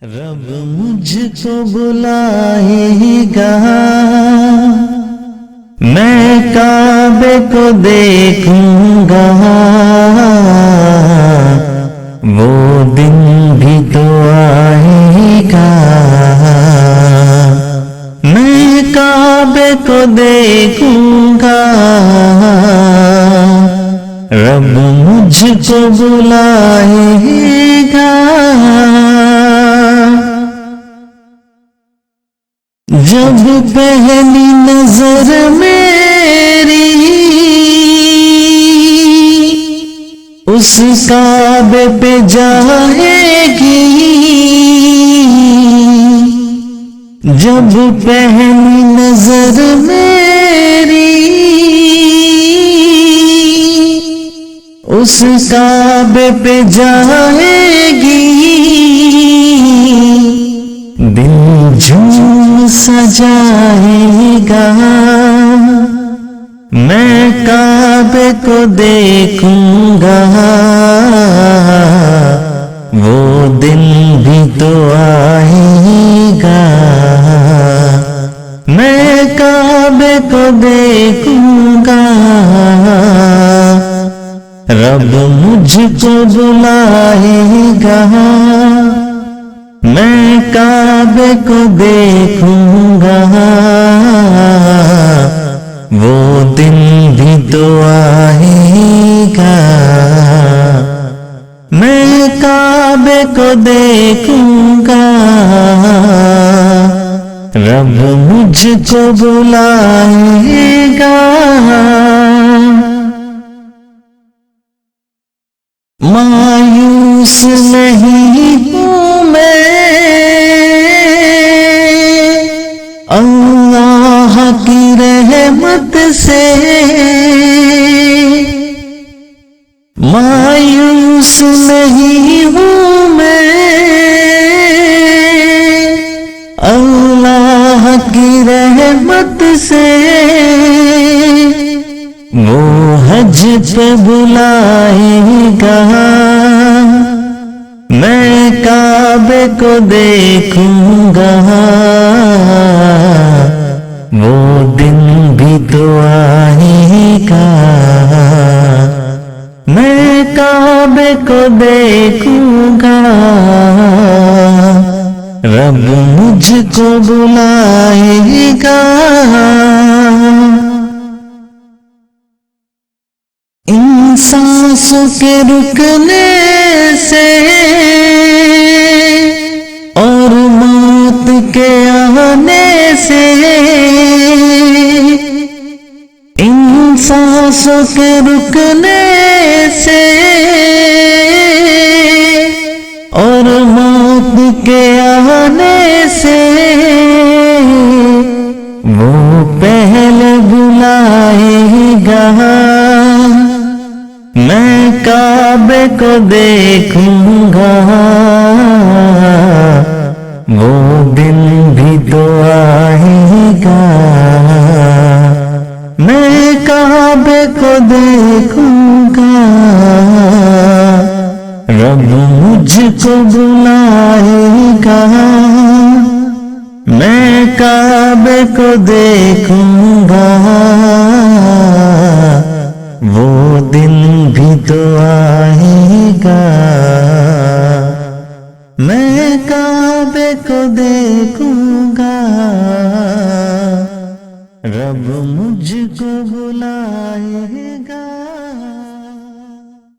रब मुझको बुलाएगा, मैं काबे को देखूंगा। वो दिन भी तो आएगा, मैं काबे को देखूंगा। रब मुझको बुलाएगा। जब पहली नजर मेरी उस काबे पे जाएगी, जब पहली नजर मेरी उस काबे पे जाएगी, दिल झूम सजाएगा। मैं काबे को देखूंगा, वो दिन भी तो आएगा। मैं काबे को देखूंगा, रब मुझको बुलाएगा। मैं काबे को देखूंगा, वो दिन भी तो आएगा। मैं काबे को देखूंगा, रब मुझको बुलाएगा। मायूस नहीं हूँ मैं, अल्लाह की रहमत से। मायूस नहीं हूँ मैं, अल्लाह की रहमत से। वो हज पे बुलाएगा, मैं काबे को देखूंगा। वो दिन भी तो आएगा, मैं काबे को देखूंगा। रब मुझको बुलाएगा। इन सांसों के रुकने से और मौत के आने से, इन सांसों के रुकने से और मौत के आने से, वो पहले बुलाएगा। मैं काबे को देखूंगा, वो दिन भी तो आएगा। मैं काबे को देखूंगा, रब मुझको बुलाएगा। मैं काबे को देखूंगा, वो दिन भी तो आएगा। मैं काबे को देखूंगा, रब मुझको बुलाएगा।